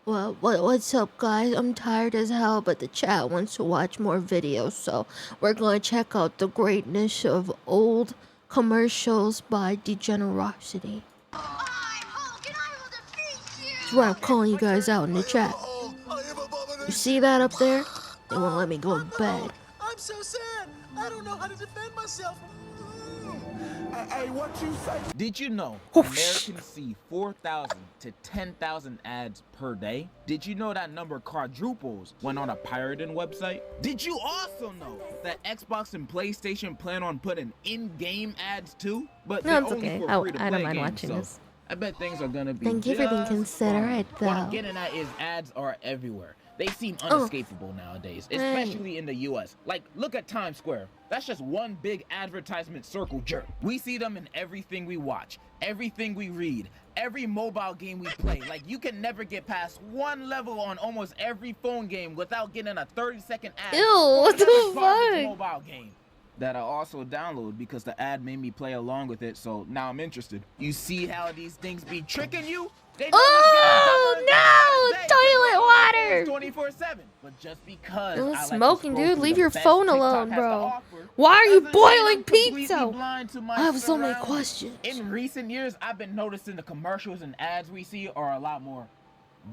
Well, what's up, guys? I'm tired as hell, but the chat wants to watch more videos, so we're gonna check out the greatness of old commercials by Degenerocity. That's why I'm calling you guys out in the chat. You see that up there? They won't let me go to bed. I'm so sad. I don't know how to defend myself. Hey, what you say? Did you know Oh, Americans see 4,000 to 10,000 ads per day? Did you know that number quadruples when on a pirated website? Did you also know that Xbox and PlayStation plan on putting in-game ads too? But No, they're it's only okay. for free to I play don't mind games, watching so this. I bet things are gonna be Thank you for being just considerate, fine. What I'm though. getting at is ads are everywhere. They seem unescapable nowadays, especially in the US. Like, look at Times Square. That's just one big advertisement circle jerk. We see them in everything we watch, everything we read, every mobile game we play. Like, you can never get past one level on almost every phone game without getting a 30-second ad. Ew, what the fuck? Mobile game that I also download because the ad made me play along with it, so now I'm interested. You see how these things be tricking you? Oh no! Toilet water! 24/7. But just because It was I like smoking, to scroll dude. through Leave the your best phone TikTok alone, has to bro. offer, Why are you doesn't mean I'm boiling completely pizza? blind to my I have so many surroundings. questions. In recent years, I've been noticing the commercials and ads we see are a lot more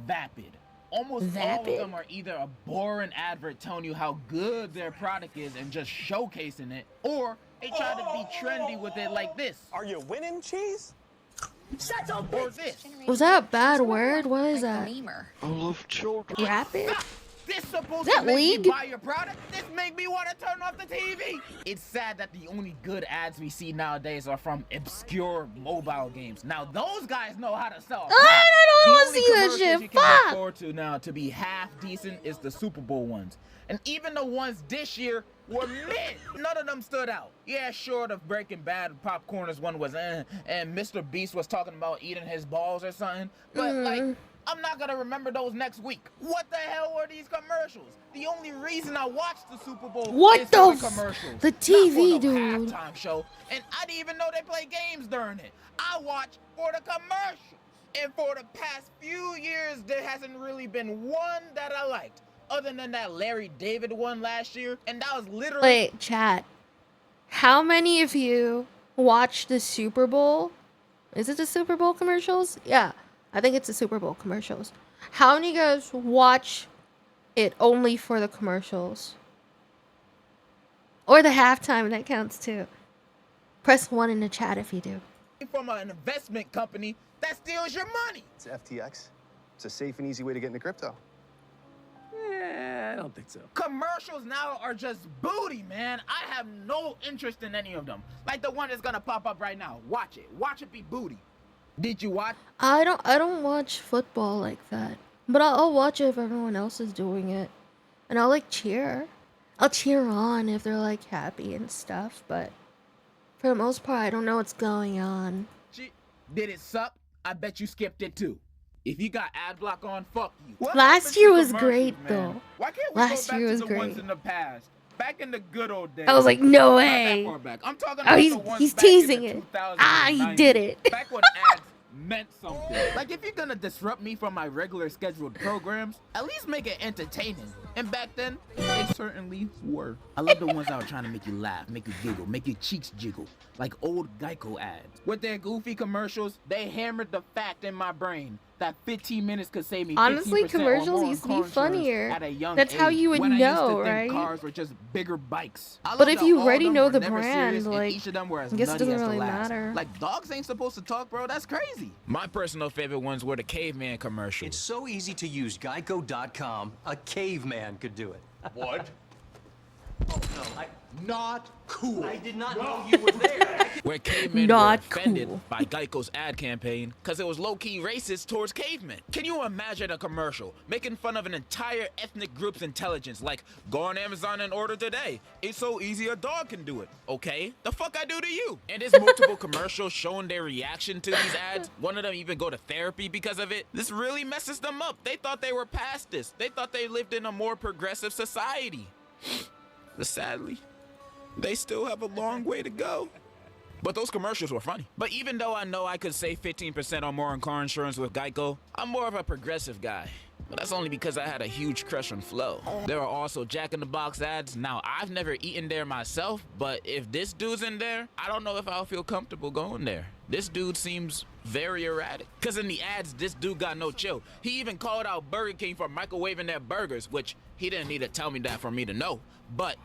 vapid. Almost all of them are either a boring advert telling you how good their product is and just showcasing it, or they try to be trendy with it like this. Are you winning, Cheese? Or this. Was that a bad word? What is that? I love children. Rapid? This supposed Is that to make League? me buy your product? This make me want to turn off the TV. It's sad that the only good ads we see nowadays are from obscure mobile games. Now those guys know how to sell. I don't want to see that commercials shit. you can look Fuck! forward to now to be half decent is the Super Bowl ones. And even the ones this year were mid. None of them stood out. Yeah, sure, the Breaking Bad Popcorners one was and Mr. Beast was talking about eating his balls or something. But like, I'm not gonna remember those next week. What the hell were these commercials? The only reason I watched the Super Bowl is for the commercials. The not TV, for no dude. halftime show. And I didn't even know they play games during it. I watch for the commercials. And for the past few years, there hasn't really been one that I liked. Other than that Larry David one last year. And that was literally... Wait, chat. How many of you watched the Super Bowl? Is it the Super Bowl commercials? Yeah, I think it's the Super Bowl commercials. How many of you guys watch it only for the commercials? Or the halftime, that counts too. Press 1 in the chat if you do. from an investment company that steals your money. It's FTX. It's a safe and easy way to get into crypto. I don't think so. Commercials now are just booty, man. I have no interest in any of them. Like the one that's gonna pop up right now. Watch it. Watch it be booty. Did you watch? I don't watch football like that. But I'll watch it if everyone else is doing it. And I'll like cheer. I'll cheer on if they're like happy and stuff, but for the most part I don't know what's going on. Did it suck? I bet you skipped it too. If you got ad block on, fuck you. Last year was great though. Why can't we Last go back year to was the great. ones in the past? Back in the good old days. I was like, no Not way. that far back. I'm talking Oh, about the ones he's back in the teasing it. 2000s Ah, and he 90s. did it. Back when ads meant something. Like if you're gonna disrupt me from my regular scheduled programs, at least make it entertaining. And back then, they certainly were. I love the ones that were trying to make you laugh, make you giggle, make your cheeks jiggle, like old Geico ads. With their goofy commercials, they hammered the fact in my brain that 15 minutes could save me 15% Honestly, or commercials more used to on be car funnier. insurance at a young That's how age, you would when I used to know, think right? cars were just bigger bikes. I But love if that you all already of them know were the never brand, serious, and like, each of them were as I guess it nutty doesn't as the really last. matter. Like dogs ain't supposed to talk, bro. That's crazy. My personal favorite ones were the caveman commercials. It's so easy to use. Geico.com. A caveman could do it. What? Oh, no, Not cool. I did not know you were there. Where cavemen Not were offended cool. by Geico's ad campaign because it was low-key racist towards cavemen. Can you imagine a commercial making fun of an entire ethnic group's intelligence, like go on Amazon and order today? It's so easy a dog can do it. Okay, the fuck I do to you? And there's multiple commercials showing their reaction to these ads. One of them even go to therapy because of it. This really messes them up. They thought they were past this. They thought they lived in a more progressive society. But sadly, they still have a long way to go. But those commercials were funny. But even though I know I could save 15% or more on car insurance with Geico, I'm more of a progressive guy. but that's only because I had a huge crush on Flo. There are also Jack in the Box ads. Now, I've never eaten there myself, but if this dude's in there, I don't know if I'll feel comfortable going there. This dude seems very erratic. Cause in the ads, this dude got no chill. He even called out Burger King for microwaving their burgers, which he didn't need to tell me that for me to know. But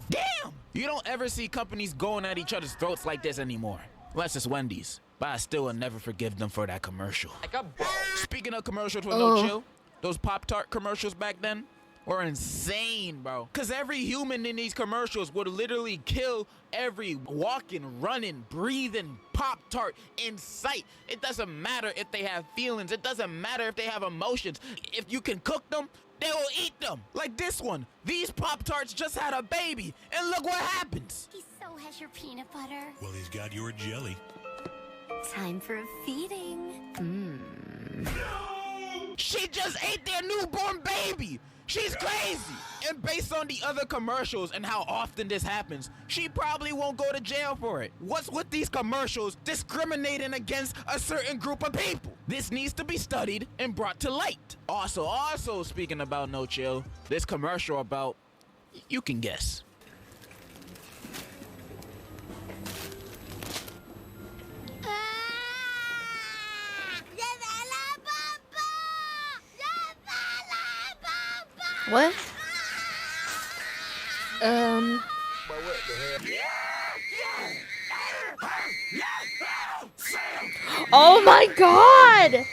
damn! You don't ever see companies going at each other's throats like this anymore. Unless it's Wendy's. But I still will never forgive them for that commercial. Speaking of commercials with no chill, those Pop-Tart commercials back then were insane, bro. Cause every human in these commercials would literally kill every walking, running, breathing Pop-Tart in sight. It doesn't matter if they have feelings. It doesn't matter if they have emotions. If you can cook them, they will eat them. Like this one. These Pop-Tarts just had a baby, and look what happens. He so has your peanut butter. Well, he's got your jelly. Time for a feeding. She just ate their newborn baby. She's crazy. And based on the other commercials and how often this happens, she probably won't go to jail for it. What's with these commercials discriminating against a certain group of people? This needs to be studied and brought to light. Also speaking about no chill, this commercial about, you can guess. What? Oh my god!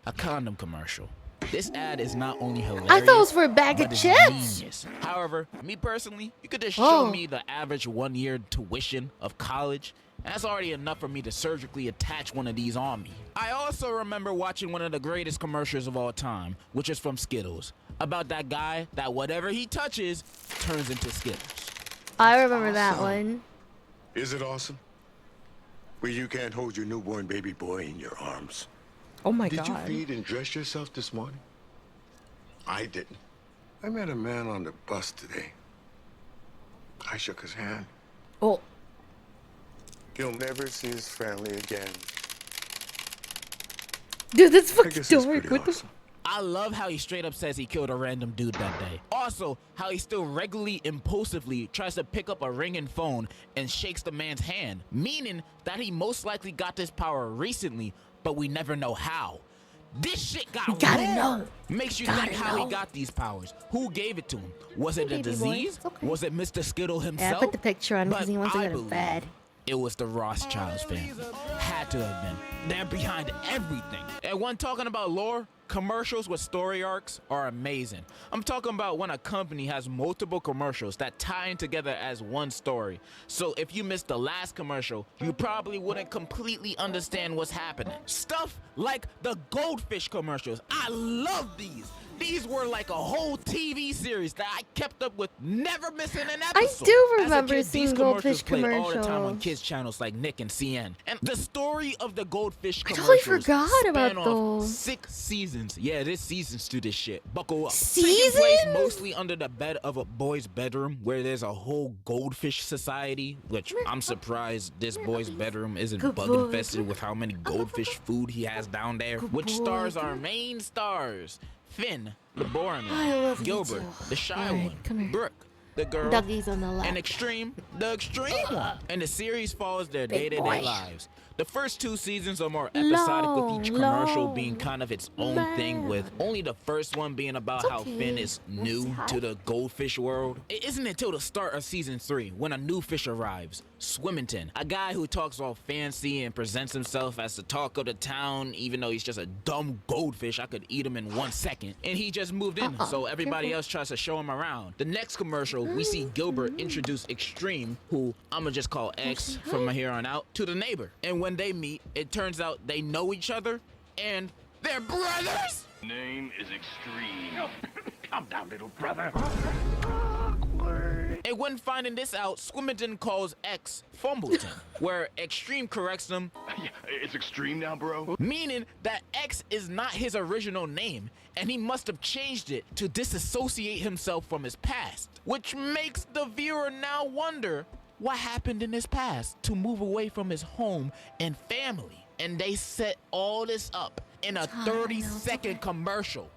A condom commercial. This ad is not only hilarious, I thought it was for a bag of but it's chips. genius. However, me personally, you could just show me the average 1-year tuition of college, and that's already enough for me to surgically attach one of these on me. I also remember watching one of the greatest commercials of all time, which is from Skittles, about that guy that whatever he touches turns into Skittles. I remember that one. Is it awesome? Well, you can't hold your newborn baby boy in your arms. Oh my Did god. you feed and dress yourself this morning? I didn't. I met a man on the bus today. I shook his hand. Oh. He'll never see his family again. Dude, that's I fucking guess it's dark. pretty What the awesome. I love how he straight up says he killed a random dude that day. Also, how he still regularly, impulsively tries to pick up a ringing phone and shakes the man's hand, meaning that he most likely got this power recently, but we never know how. This shit got gotta weird. know. Makes you Gotta think how know. he got these powers. Who gave it to him? Was it a Baby boy. disease? It's okay. Was it Mr. Skittle Yeah, himself? I put the picture on because But he wants to I go to believe bed. It was the Rothschilds family. Had to have been. They're behind everything. And when talking about lore, commercials with story arcs are amazing. I'm talking about when a company has multiple commercials that tie in together as one story. So if you missed the last commercial, you probably wouldn't completely understand what's happening. Stuff like the goldfish commercials. I love these. These were like a whole TV series that I kept up with, never missing an episode. do As a remember kid, seeing these commercials goldfish played all the time on commercials. kids channels like Nick and CN. And the story of the goldfish I commercials totally forgot about span off those. 6 seasons. Yeah, there's seasons to this shit. Buckle up. Seasons? Taking place mostly under the bed of a boy's bedroom where there's a whole goldfish society, which I'm surprised this boy's bedroom isn't Good bug boy. infested with how many goldfish food he has down there. Good Which boy. stars our main stars? Finn, the boring I one. love you Gilbert, too. the shy Alright, one. come here. Brooke, the girl. Dougie's on the left. And Extreme, the extreme one. And the series follows their Big day-to-day boy. lives. The first 2 seasons are more episodic with each commercial Long, being kind of its own long. thing, with only the first one being about It's how okay. Finn is new Wanna say to the goldfish world. It isn't until the start of season 3 when a new fish arrives, Swimmington, a guy who talks all fancy and presents himself as the talk of the town, even though he's just a dumb goldfish. I could eat him in 1 second. And he just moved in, so everybody else tries to show him around. The next commercial, we see Gilbert introduce Extreme, who I'ma just call X from here on out, to the neighbor. And when they meet, it turns out they know each other and they're brothers. Name is Extreme. Calm down, little brother. And when finding this out, Swimmington calls X Fumbleton, where Extreme corrects him, Yeah, it's Extreme now, bro. meaning that X is not his original name, and he must have changed it to disassociate himself from his past, which makes the viewer now wonder what happened in his past to move away from his home and family. And they set all this up in a 30-second commercial.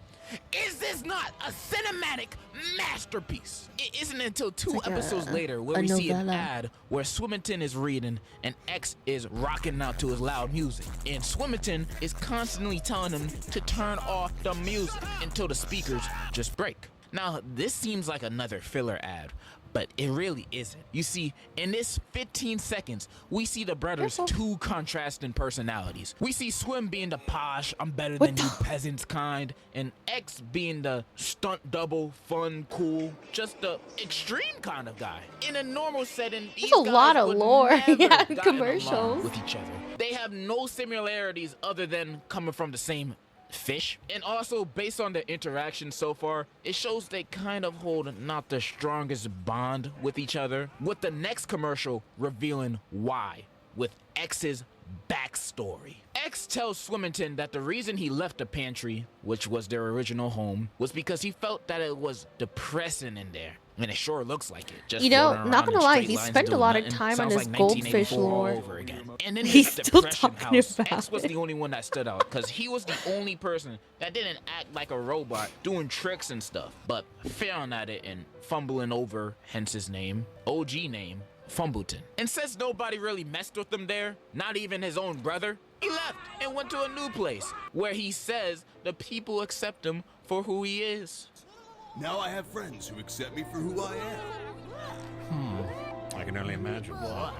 Is this not a cinematic masterpiece? It isn't until two like episodes later where a we see an novella. ad where Swimington is reading and X is rocking out to his loud music. And Swimington is constantly telling him to turn off the music until the speakers just break. Now, this seems like another filler ad, but it really isn't. You see, in this 15 seconds, we see the brothers' two contrasting personalities. We see Swim being the posh, I'm better than you peasants kind, and X being the stunt double, fun, cool, just the extreme kind of guy. In a normal setting, these There's a guys lot of would lore never in gotten along commercials. with each other. They have no similarities other than coming from the same fish. And also, based on the interaction so far, it shows they kind of hold not the strongest bond with each other, with the next commercial revealing why, with X's backstory. X tells Swimington that the reason he left the pantry, which was their original home, was because he felt that it was depressing in there. And it sure looks like it. Just You know, floating not around gonna in lie, straight he lines spent a doing lot of nothing. time on Sounds his like goldfish 1984 all lore. over again. And then He's his still depression talking house, about X was it. the only one that stood out because he was the only person that didn't act like a robot doing tricks and stuff, but failing at it and fumbling over, hence his name, OG name, Fumbleton. And since nobody really messed with him there, not even his own brother, he left and went to a new place where he says the people accept him for who he is. Now I have friends who accept me for who I am. I can only imagine why.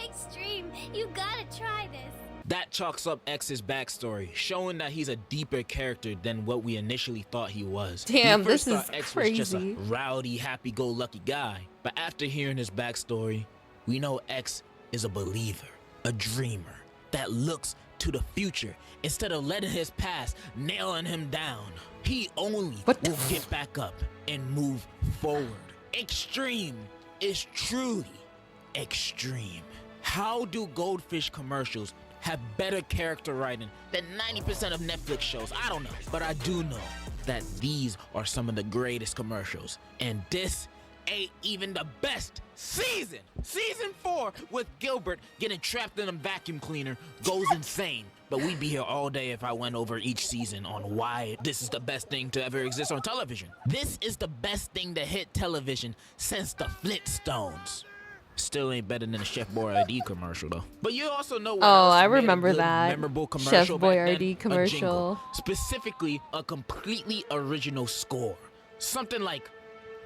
Extreme. You gotta try this. That chalks up X's backstory, showing that he's a deeper character than what we initially thought he was. Damn, we first this is thought X was just a crazy. rowdy, happy-go-lucky guy. But after hearing his backstory, we know X is a believer, a dreamer, that looks to the future instead of letting his past nailing him down. He only will get back up and move forward. Extreme is truly extreme. How do goldfish commercials have better character writing than 90% of Netflix shows? I don't know, but I do know that these are some of the greatest commercials, and this ain't even the best season. Season 4 with Gilbert getting trapped in a vacuum cleaner goes insane. But we'd be here all day if I went over each season on why this is the best thing to ever exist on television. This is the best thing to hit television since the Flintstones. Still ain't better than a Chef Boyardee commercial though. But you also know what else I made a remember good, that memorable Chef commercial back then? Boyardee A commercial. jingle. Specifically, a completely original score. Something like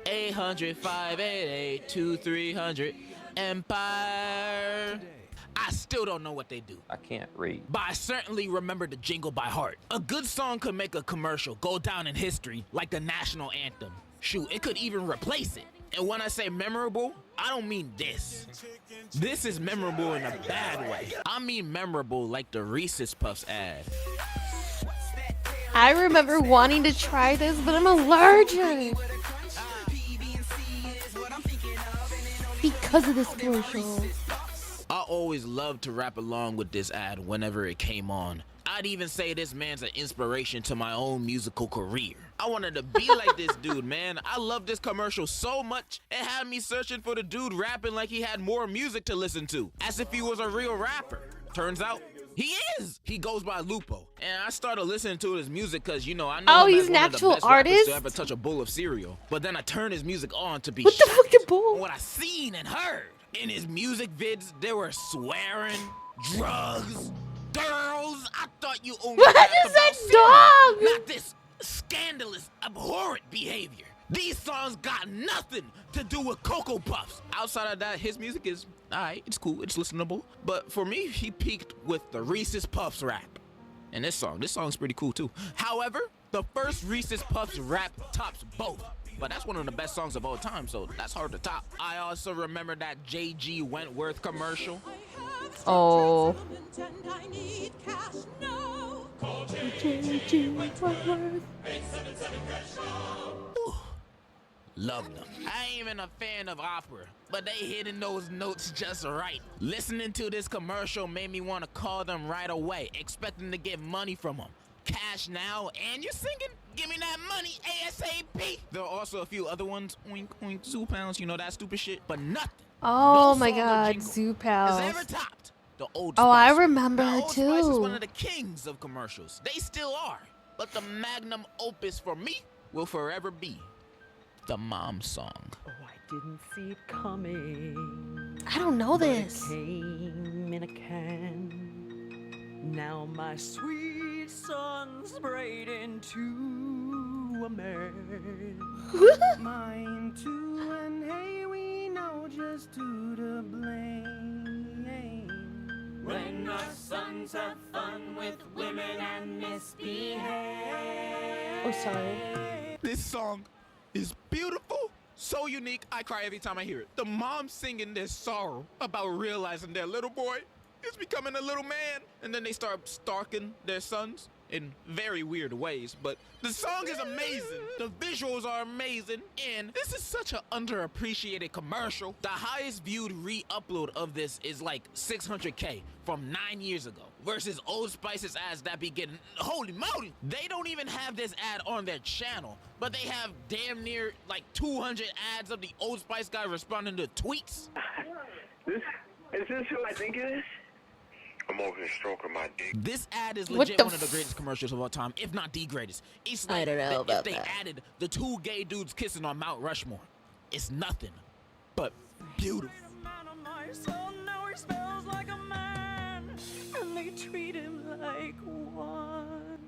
800-588-2300 Empire. I still don't know what they do. I can't read. But I certainly remember the jingle by heart. A good song could make a commercial go down in history like the national anthem. Shoot, it could even replace it. And when I say memorable, I don't mean this. This is memorable in a bad way. I mean memorable like the Reese's Puffs ad. I remember wanting to try this, but I'm allergic. Because of this commercial. I always loved to rap along with this ad whenever it came on. I'd even say this man's an inspiration to my own musical career. I wanted to be like this dude, man. I love this commercial so much, it had me searching for the dude rapping like he had more music to listen to, as if he was a real rapper. Turns out, he is! He goes by Lupo. And I started listening to his music because, you know, I know him he's as an one of the actual best rappers artist? to ever touch a bowl of cereal. But then I turned his music on to be What the shocked fuck did Bull? on what I seen and heard. In his music vids, there were swearing, drugs, girls. I thought you only What rapped is about that cereal, dog? not this scandalous, abhorrent behavior. These songs got nothing to do with Cocoa Puffs. Outside of that, his music is alright, it's cool, it's listenable. But for me, he peaked with the Reese's Puffs rap. And this song's pretty cool too. However, the first Reese's Puffs rap tops both. But that's one of the best songs of all time, so that's hard to top. I also remember that J.G. Wentworth commercial. Oh. Love them. I ain't even a fan of opera, but they hitting those notes just right. Listening to this commercial made me want to call them right away, expecting to get money from them. Cash now, and you're singing? Give me that money ASAP. There are also a few other ones, oink, oink, zoo pounds, you know, that stupid shit, but nothing. Oh no my song or god, jingle Zoo has ever Pals. topped the Old Oh, I Spice. remember Now, her Old Spice is one too. of the kings of commercials. They still are. But the magnum opus for me will forever be the mom song. Oh, I didn't see it coming. I don't know But it this. came in a can. Now my sweet son's sprayed into a man. Mine too, and hey, we know just who to blame. When our sons have fun with women and misbehave. Oh, sorry. This song is beautiful, so unique, I cry every time I hear it. The mom singing their sorrow about realizing their little boy is becoming a little man, and then they start stalking their sons in very weird ways, but the song is amazing. The visuals are amazing, and this is such an underappreciated commercial. The highest viewed re-upload of this is like 600K from 9 years ago versus Old Spice's ads that be getting, holy moly, they don't even have this ad on their channel, but they have damn near like 200 ads of the Old Spice guy responding to tweets. Is this who I think it is? I'm over here stroking my dick. This ad is What legit the one of the greatest commercials of all time, if not the greatest. It's like I don't know if about they that. added the two gay dudes kissing on Mount Rushmore. It's nothing but beautiful. My son, now he smells like a man, and they treat him like one.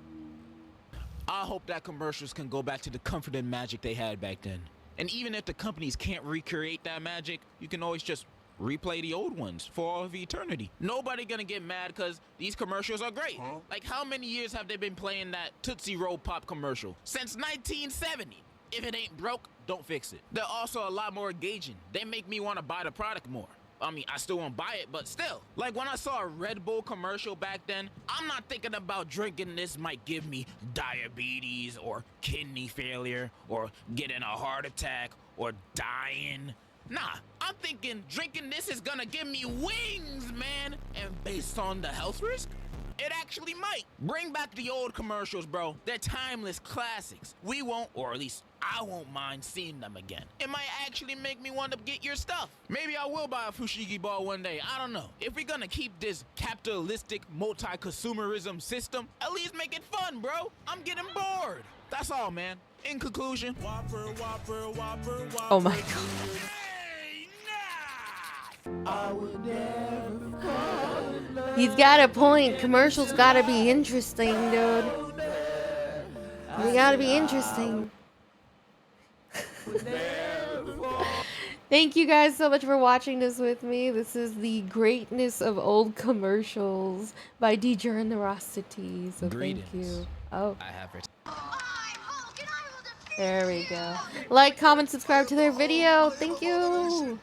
I hope that commercials can go back to the comfort and magic they had back then. And even if the companies can't recreate that magic, you can always just replay the old ones for all of eternity. Nobody gonna get mad because these commercials are great. Like, how many years have they been playing that Tootsie Roll Pop commercial? Since 1970. If it ain't broke, don't fix it. They're also a lot more engaging. They make me want to buy the product more. I mean, I still won't buy it, but still. Like, when I saw a Red Bull commercial back then, I'm not thinking about drinking this might give me diabetes or kidney failure or getting a heart attack or dying. Nah, I'm thinking drinking this is gonna give me wings, man. And based on the health risk, it actually might. Bring back the old commercials, bro. They're timeless classics. We won't, or at least I won't mind seeing them again. It might actually make me want to get your stuff. Maybe I will buy a fushigi ball one day. I don't know. If we're gonna keep this capitalistic multi-consumerism system, at least make it fun, bro. I'm getting bored. That's all, man. In conclusion. Oh my god. He's got a point. Commercials gotta be interesting, dude. They gotta be interesting. Thank you guys so much for watching this with me. This is the greatness of old commercials by Degenerocity. So Greetings. thank you. Oh, I have it. there we go. Like, comment, subscribe to their video. Thank you.